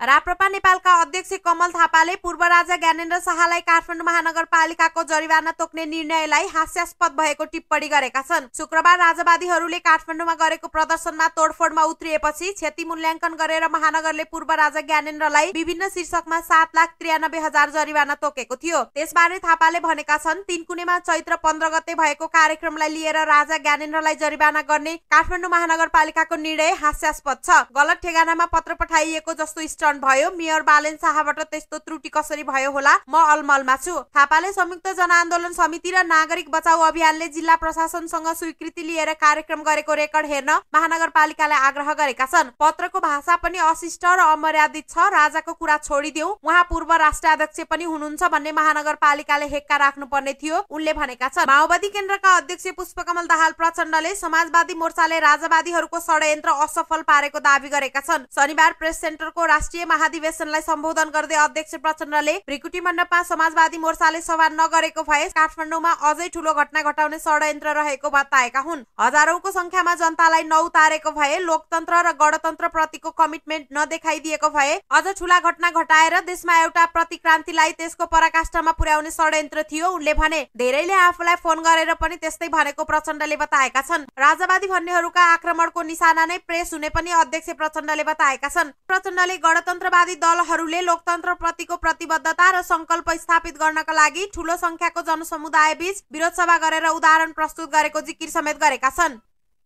राप्रपा नेपालका अध्यक्ष कमल थापाले पूर्व राजा ज्ञानेन्द्र शाहलाई काठमाडौँ महानगरपालिकाको जरिवाना तोक्ने निर्णयलाई हास्यास्पद भएको टिप्पणी गरेका छन्। शुक्रबार राजावादीहरूले काठमाडौँमा गरेको प्रदर्शनमा तोडफोडमा उत्रिएपछि क्षति मूल्याङ्कन गरेर महानगरले पूर्व राजा ज्ञानेन्द्रलाई विभिन्न शीर्षकमा 7,93,000 जरिवाना तोकेको थियो। त्यसबारे थापाले भनेका छन्, तीनकुनेमा चैत्र 15 गते भएको कार्यक्रमलाई लिएर राजा ज्ञानेन्द्रलाई जरिवाना गर्ने काठमाडौँ महानगरपालिकाको निर्णय हास्यास्पद छ। गलत ठेगानामा पत्र पठाइएको जस्तो भयो। मेयर बालेन शाहबाट त्यस्तो त्रुटि कसरी भयो होला, म अलमलमा छु। थापाले संयुक्त जनआन्दोलन समिति र नागरिक बचाउ अभियानले जिल्ला प्रशासनसँग स्वीकृति लिएर कार्यक्रम गरेको रेकर्ड हेर्न महानगरपालिकालाई आग्रह गरेका छन्। पत्रको भाषा पनि अशिष्ट र अमर्यादित छ। राजाको कुरा छोडिदेऊ, उहाँ पूर्व राष्ट्राध्यक्ष पनि हुनुहुन्छ भन्ने महानगरपालिकाले हेक्का राख्नुपर्ने थियो, उनले भनेका छन्। माओवादी केन्द्रका अध्यक्ष पुष्पकमल दाहाल प्रचण्डले समाजवादी मोर्चाले राजावादीहरूको षड्यन्त्र असफल पारेको दावी गरेका छन्। शनिबार प्रेस सेन्टरको राष्ट्रिय महाधिवेशनलाई सम्बोधन गर्दै अध्यक्ष प्रचण्डले भृकुटी मण्डपमा समाजवादी मोर्चाले सभा नगरेको भए काठमाडौँमा अझै ठूलो घटना घटाउने षड्यन्त्र रहेको बताएका हुन्। हजारौंको संख्यामा जनतालाई नउतारेको भए, लोकतन्त्र र गणतन्त्र प्रतिको कमिटमेन्ट नदेखाइदिएको भए, अझ ठूला घटना घटाएर देशमा एउटा प्रतिक्रान्तिलाई त्यसको पराकाष्ठमा पुर्याउने षड्यन्त्र थियो, उनले भने। धेरैले आफूलाई फोन गरेर पनि त्यस्तै भनेको प्रचण्डले बताएका छन्। राजावादी भन्नेहरूका आक्रमणको निशाना नै प्रेस हुने पनि अध्यक्ष प्रचण्डले बताएका छन्। प्रचण्डले गणतन्त्रवादी दलहरूले लोकतन्त्र प्रतिको प्रतिबद्धता र संकल्प स्थापित गर्नका लागि ठूलो संख्याको जनसमुदाय बीच विरोध सभा गरेर उदाहरण प्रस्तुत गरेको जिकिर समेत गरेका छन्।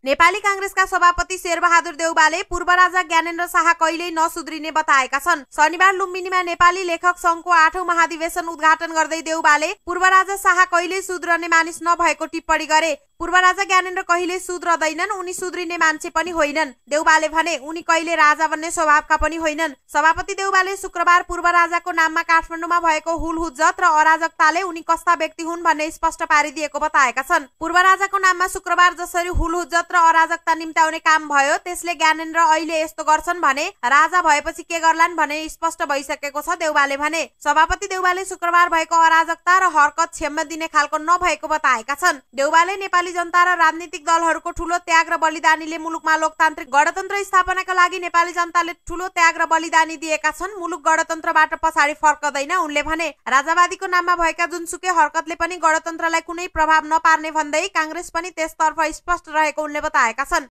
नेपाली कांग्रेसका सभापति शेरबहादुर देउवाले पूर्व राजा ज्ञानेन्द्र शाह कहिल्यै नसुध्रिने बताएका छन्। शनिबार लुम्बिनीमा नेपाली लेखक संघको 8औं महाधिवेशन उद्घाटन गर्दै देउवाले पूर्व राजा शाह कहिल्यै सुध्रने मानिस नभएको टिप्पणी गरे। पूर्व राजा ज्ञानेन्द्र कहिल्यै सुध्रदैनन्, उनी सुध्रिने मान्छे पनि होइनन्। देउवाले भने, उनी कहिले राजा बन्ने स्वभावका पनि होइनन्। सभापति देउवाले शुक्रबार पूर्व राजाको नाममा काठमाडौँमा भएको हुलहुज्जत र अराजकताले उनी कस्ता व्यक्ति हुन् भन्ने स्पष्ट पारिदिएको बताएका छन्। पूर्व राजाको नाममा शुक्रबार जसरी हुलहुज्जत र अराजकता निम्त्याउने काम भयो, त्यसले ज्ञानेन्द्र अहिले यस्तो गर्छन् भने राजा भएपछि के गर्लान् भने स्पष्ट भइसकेको छ, देउवाले भने। सभापति देउवाले शुक्रबार भएको अराजकता र हरकत क्षम्य दिने खालको नभएको बताएका छन्। देउवाले नेपाली जनता र राजनीतिक दलहरूको ठूलो त्याग र बलिदानीले मुलुकमा लोकतान्त्रिक गणतन्त्र स्थापनाका लागि नेपाली जनताले ठूलो त्याग र बलिदानी दिएका छन्। मुलुक गणतन्त्रबाट पछाडि फर्कदैन, उनले भने। राजावादीको नाममा भएका जुनसुकै हरकतले पनि गणतन्त्रलाई कुनै प्रभाव नपार्ने भन्दै कांग्रेस पनि त्यसतर्फ स्पष्ट रहेको उनले बताएका छन्।